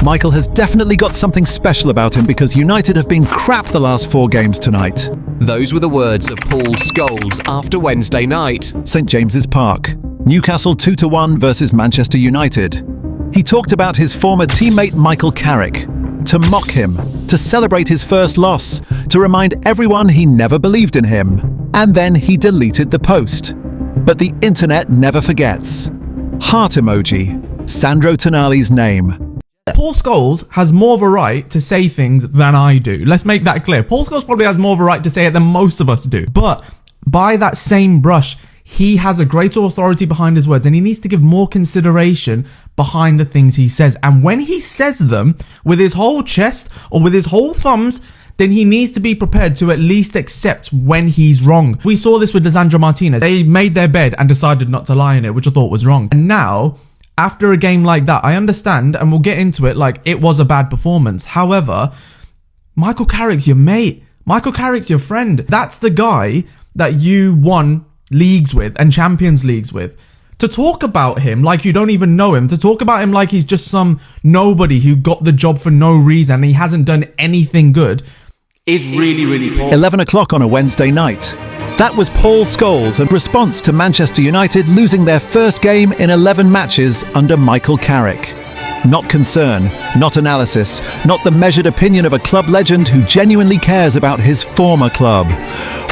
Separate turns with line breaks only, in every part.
Michael has definitely got something special about him because United have been crap the last 4 games tonight.
Those were the words of Paul Scholes after Wednesday night.
St James's Park. Newcastle 2-1 versus Manchester United. He talked about his former teammate Michael Carrick, to mock him, to celebrate his first loss, to remind everyone he never believed in him. And then he deleted the post. But the internet never forgets. Heart emoji. Sandro Tonali's name.
Paul Scholes has more of a right to say things than I do. Let's make that clear. Paul Scholes probably has more of a right to say it than most of us do. But by that same brush, he has a greater authority behind his words, and he needs to give more consideration behind the things he says. And when he says them with his whole chest or with his whole thumbs, then he needs to be prepared to at least accept when he's wrong. We saw this with Lisandro Martinez. They made their bed and decided not to lie in it, which I thought was wrong. And now, after a game like that, I understand, and we'll get into it, like, it was a bad performance. However, Michael Carrick's your mate. Michael Carrick's your friend. That's the guy that you won leagues with and Champions Leagues with. To talk about him like you don't even know him, to talk about him like he's just some nobody who got the job for no reason and he hasn't done anything good, is really, really poor.
11 o'clock on a Wednesday night. That was Paul Scholes in response to Manchester United losing their first game in 11 matches under Michael Carrick. Not concern, not analysis, not the measured opinion of a club legend who genuinely cares about his former club.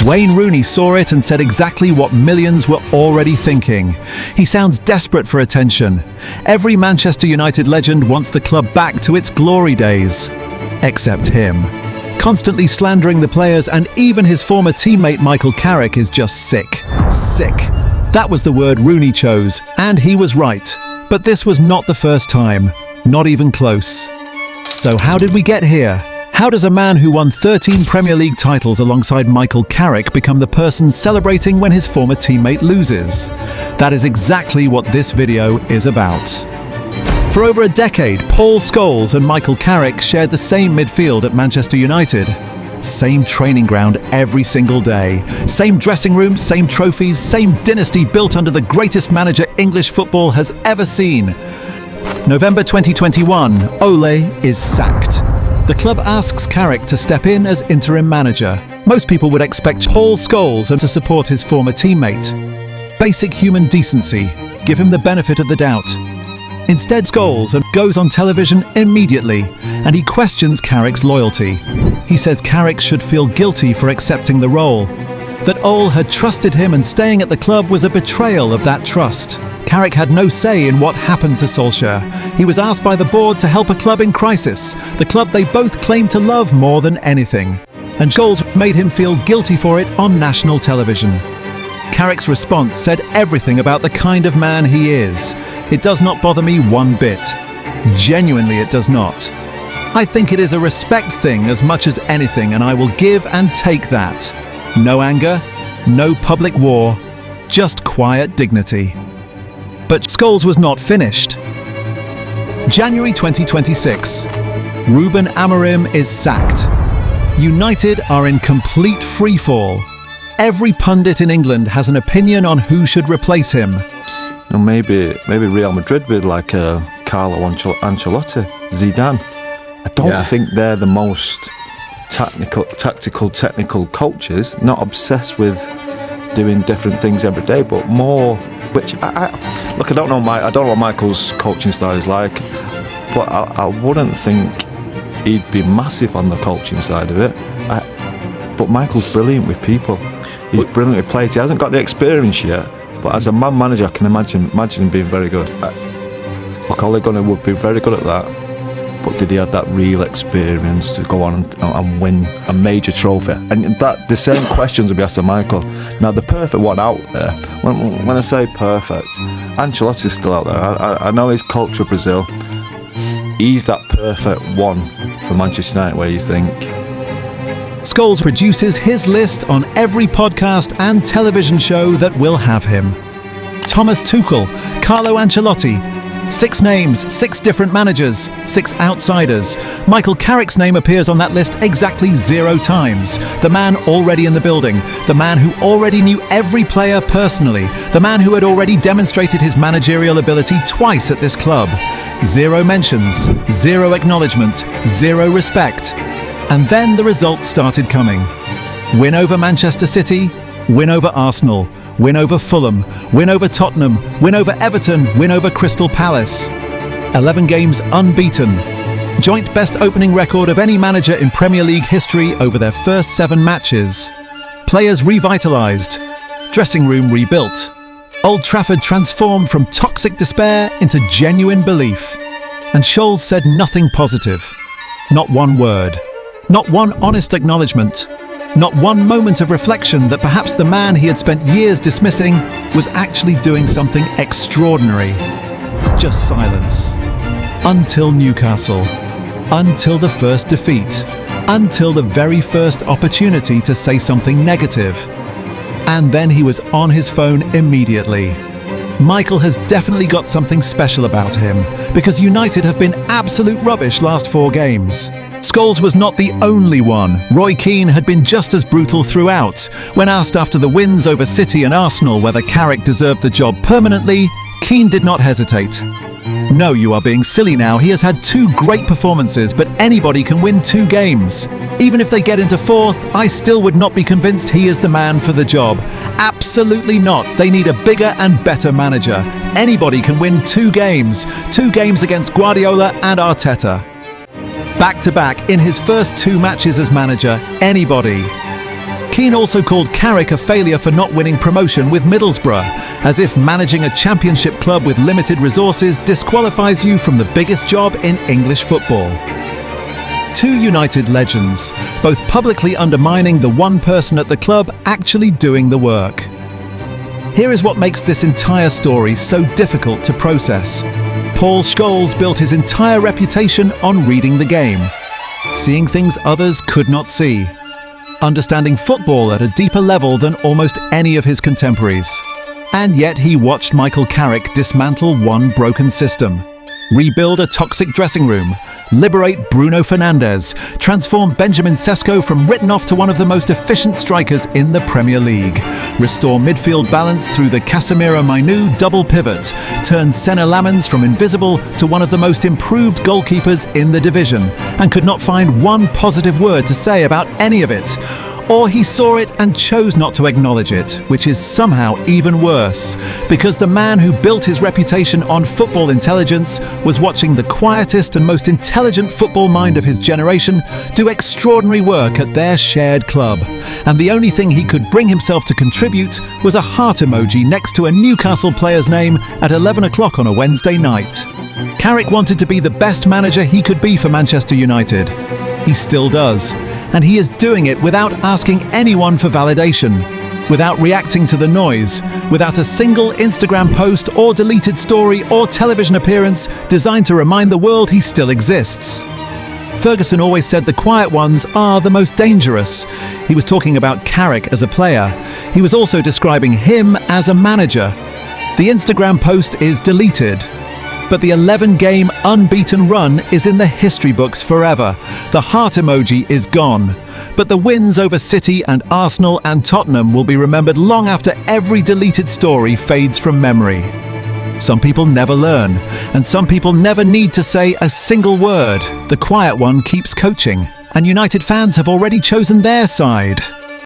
Wayne Rooney saw it and said exactly what millions were already thinking. He sounds desperate for attention. Every Manchester United legend wants the club back to its glory days. Except him. Constantly slandering the players and even his former teammate Michael Carrick is just sick. Sick. That was the word Rooney chose, and he was right. But this was not the first time. Not even close. So how did we get here? How does a man who won 13 Premier League titles alongside Michael Carrick become the person celebrating when his former teammate loses? That is exactly what this video is about. For over a decade, Paul Scholes and Michael Carrick shared the same midfield at Manchester United. Same training ground every single day. Same dressing room, same trophies, same dynasty built under the greatest manager English football has ever seen. November 2021, Ole is sacked. The club asks Carrick to step in as interim manager. Most people would expect Paul Scholes to support his former teammate. Basic human decency. Give him the benefit of the doubt. Instead, Scholes goes on television immediately, and he questions Carrick's loyalty. He says Carrick should feel guilty for accepting the role, that Ole had trusted him and staying at the club was a betrayal of that trust. Carrick had no say in what happened to Solskjaer. He was asked by the board to help a club in crisis, the club they both claimed to love more than anything. And Scholes made him feel guilty for it on national television. Carrick's response said everything about the kind of man he is. It does not bother me one bit. Genuinely, it does not. I think it is a respect thing as much as anything, and I will give and take that. No anger, no public war, just quiet dignity. But Scholes was not finished. January 2026. Ruben Amorim is sacked. United are in complete freefall. Every pundit in England has an opinion on who should replace him.
And maybe Real Madrid with like Carlo Ancelotti, Zidane. I don't think they're the most technical coaches, not obsessed with doing different things every day, but more, which look, I don't know what Michael's coaching style is like, but I wouldn't think he'd be massive on the coaching side of it. But Michael's brilliant with people. He's brilliant with players. He hasn't got the experience yet, but as a man manager, I can imagine him being very good. Look, Ole Gunnar would be very good at that. But did he have that real experience to go on and win a major trophy? And that the same questions would be asked to Michael. Now, the perfect one out there, when I say perfect, Ancelotti's still out there. I know he's coach of Brazil. He's that perfect one for Manchester United where you think.
Scholes produces his list on every podcast and television show that will have him. Thomas Tuchel, Carlo Ancelotti. 6 names, 6 different managers, 6 outsiders. Michael Carrick's name appears on that list exactly 0 times. The man already in the building. The man who already knew every player personally. The man who had already demonstrated his managerial ability twice at this club. Zero mentions, zero acknowledgement, zero respect. And then the results started coming. Win over Manchester City, win over Arsenal, win over Fulham, win over Tottenham, win over Everton, win over Crystal Palace. 11 games unbeaten. Joint best opening record of any manager in Premier League history over their first 7 matches. Players revitalised. Dressing room rebuilt. Old Trafford transformed from toxic despair into genuine belief. And Scholes said nothing positive. Not one word. Not one honest acknowledgement. Not one moment of reflection that perhaps the man he had spent years dismissing was actually doing something extraordinary. Just silence. Until Newcastle. Until the first defeat. Until the very first opportunity to say something negative. And then he was on his phone immediately. Michael has definitely got something special about him, because United have been absolute rubbish last 4 games. Scholes was not the only one. Roy Keane had been just as brutal throughout. When asked after the wins over City and Arsenal whether Carrick deserved the job permanently, Keane did not hesitate. No, you are being silly now. He has had 2 great performances, but anybody can win 2 games. Even if they get into 4th, I still would not be convinced he is the man for the job. Absolutely not. They need a bigger and better manager. Anybody can win 2 games. 2 games against Guardiola and Arteta. Back-to-back in his first 2 matches as manager, anybody. Keane also called Carrick a failure for not winning promotion with Middlesbrough, as if managing a championship club with limited resources disqualifies you from the biggest job in English football. 2 United legends, both publicly undermining the one person at the club actually doing the work. Here is what makes this entire story so difficult to process. Paul Scholes built his entire reputation on reading the game, seeing things others could not see, understanding football at a deeper level than almost any of his contemporaries. And yet he watched Michael Carrick dismantle one broken system, rebuild a toxic dressing room, liberate Bruno Fernandes, transform Benjamin Sesko from written off to one of the most efficient strikers in the Premier League, restore midfield balance through the Casemiro-Mainu double pivot, turn Senna Lamens from invisible to one of the most improved goalkeepers in the division, and could not find one positive word to say about any of it. Or he saw it and chose not to acknowledge it, which is somehow even worse, because the man who built his reputation on football intelligence was watching the quietest and most intelligent football mind of his generation do extraordinary work at their shared club. And the only thing he could bring himself to contribute was a heart emoji next to a Newcastle player's name at 11 o'clock on a Wednesday night. Carrick wanted to be the best manager he could be for Manchester United. He still does. And he is doing it without asking anyone for validation, without reacting to the noise, without a single Instagram post or deleted story or television appearance designed to remind the world he still exists. Ferguson always said the quiet ones are the most dangerous. He was talking about Carrick as a player. He was also describing him as a manager. The Instagram post is deleted, but the 11-game unbeaten run is in the history books forever. The heart emoji is gone, but the wins over City and Arsenal and Tottenham will be remembered long after every deleted story fades from memory. Some people never learn, and some people never need to say a single word. The quiet one keeps coaching, and United fans have already chosen their side.